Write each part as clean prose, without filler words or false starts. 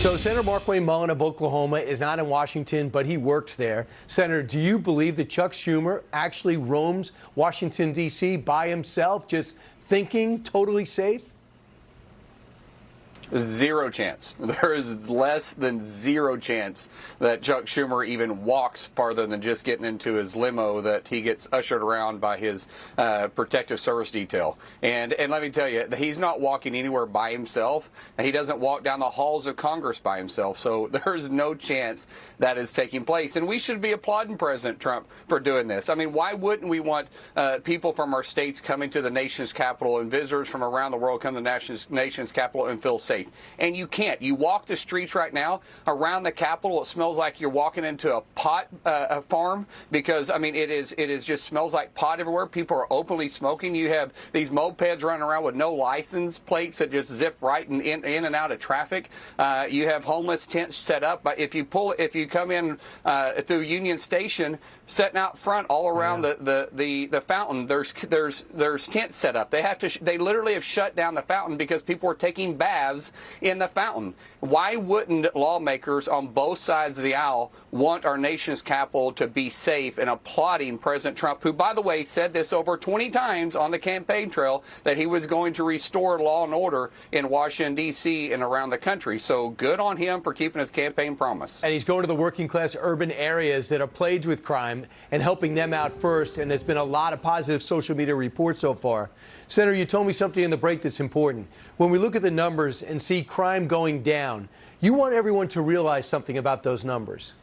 So Senator Markwayne Mullin of Oklahoma is not in Washington, but he works there. Senator, do you believe that Chuck Schumer actually roams Washington, D.C. by himself, just thinking totally safe? Zero chance. There is less than zero chance that Chuck Schumer even walks farther than just getting into his limo that he gets ushered around by his protective service detail. And let me tell you, he's not walking anywhere by himself. He doesn't walk down the halls of Congress by himself. So there's no chance that is taking place. And we should be applauding President Trump for doing this. I mean, why wouldn't we want people from our states coming to the nation's capital and visitors from around the world come to the nation's capital and feel safe? And you can't. You walk the streets right now around the Capitol, it smells like you're walking into a pot farm because, I mean, it is just smells like pot everywhere. People are openly smoking. You have these mopeds running around with no license plates that just zip right in and out of traffic. You have homeless tents set up. But if you come in through Union Station, setting out front all around the fountain, there's tents set up. They literally have shut down the fountain because people are taking baths in the fountain. Why wouldn't lawmakers on both sides of the aisle want our nation's capital to be safe, and applauding President Trump, who, by the way, said this over 20 times on the campaign trail, that he was going to restore law and order in Washington, D.C. and around the country. So good on him for keeping his campaign promise. And he's going to the working class urban areas that are plagued with crime and helping them out first. And there's been a lot of positive social media reports so far. Senator, you told me something in the break that's important. When we look at the numbers and see crime going down, you want everyone to realize something about those numbers.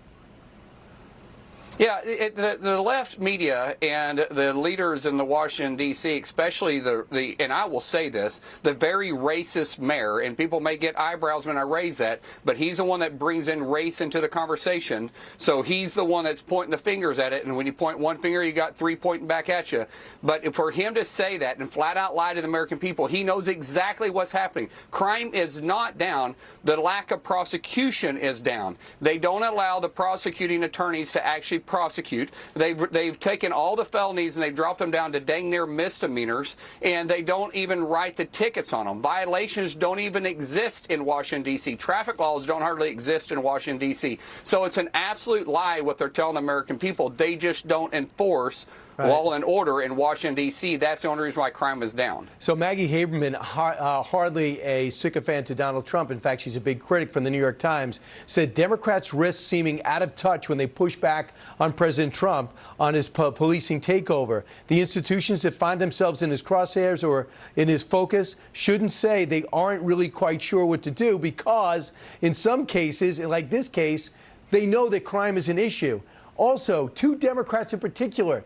Yeah, the left media and the leaders in the Washington, D.C., especially the and I will say this, the very racist mayor, and people may get eyebrows when I raise that, but he's the one that brings in race into the conversation. So he's the one that's pointing the fingers at it, and when you point one finger, you got three pointing back at you. But for him to say that and flat out lie to the American people, he knows exactly what's happening. Crime is not down. The lack of prosecution is down. They don't allow the prosecuting attorneys to actually prosecute. They've taken all the felonies and they've dropped them down to dang near misdemeanors, and they don't even write the tickets on them. Violations don't even exist in Washington, D.C. Traffic laws don't hardly exist in Washington, D.C. So it's an absolute lie what they're telling the American people. They just don't enforce law and order in Washington, D.C. That's the only reason why crime is down. So Maggie Haberman, hardly a sycophant to Donald Trump, in fact, she's a big critic from the New York Times, said Democrats risk seeming out of touch when they push back on President Trump on his policing takeover. The institutions that find themselves in his crosshairs or in his focus shouldn't say they aren't really quite sure what to do, because in some cases, like this case, they know that crime is an issue. Also, two Democrats in particular,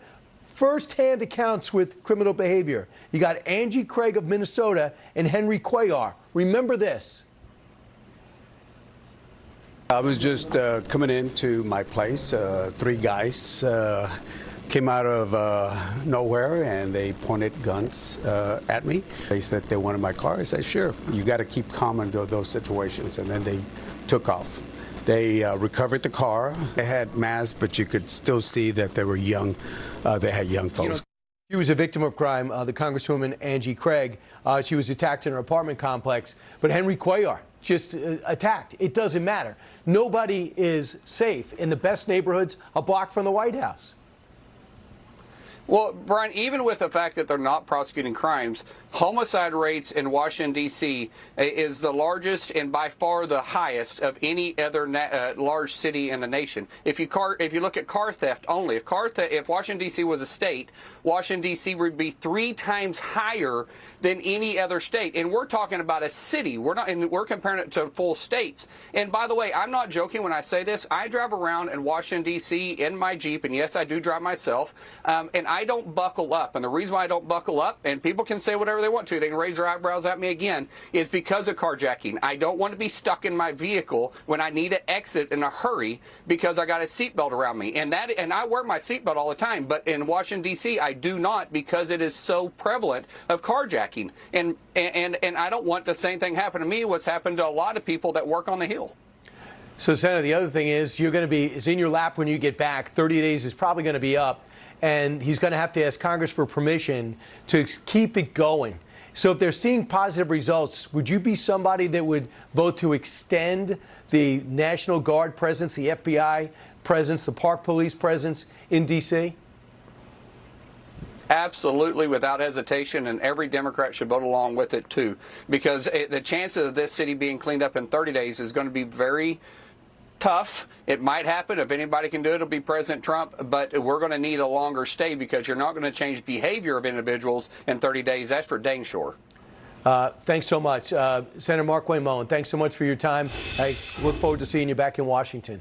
first-hand accounts with criminal behavior. You got Angie Craig of Minnesota and Henry Cuellar. Remember this. I was just coming into my place. Three guys came out of nowhere and they pointed guns at me. They said they wanted my car. I said, sure, you got to keep calm in those situations. And then they took off. They recovered the car. They had masks, but you could still see that they were young. They had young folks. You know, she was a victim of crime, the Congresswoman Angie Craig. She was attacked in her apartment complex. But Henry Cuellar just attacked. It doesn't matter. Nobody is safe in the best neighborhoods a block from the White House. Well, Brian, even with the fact that they're not prosecuting crimes, homicide rates in Washington, D.C. is the largest and by far the highest of any other large city in the nation. If you look at car theft only, if Washington, D.C. was a state, Washington, D.C. would be 3 times higher than any other state. And we're talking about a city. We're comparing it to full states. And by the way, I'm not joking when I say this. I drive around in Washington, D.C. in my Jeep, and yes, I do drive myself, and I don't buckle up. And the reason why I don't buckle up, and people can say whatever they want to, they can raise their eyebrows at me again, is because of carjacking. I don't want to be stuck in my vehicle when I need to exit in a hurry because I got a seatbelt around me. And I wear my seatbelt all the time, but in Washington, D.C., I do not, because it is so prevalent of carjacking. And I don't want the same thing happen to me, what's happened to a lot of people that work on the Hill. So, Senator, the other thing is it's in your lap when you get back. 30 days is probably going to be up. And he's going to have to ask Congress for permission to keep it going. So if they're seeing positive results, would you be somebody that would vote to extend the National Guard presence, the FBI presence, the Park Police presence in D.C.? Absolutely, without hesitation, and every Democrat should vote along with it, too, because the chances of this city being cleaned up in 30 days is going to be very tough. It might happen. If anybody can do it, it'll be President Trump, but we're going to need a longer stay because you're not going to change behavior of individuals in 30 days. That's for dang sure. Thanks so much. Senator Markwayne Mullin, thanks so much for your time. I look forward to seeing you back in Washington.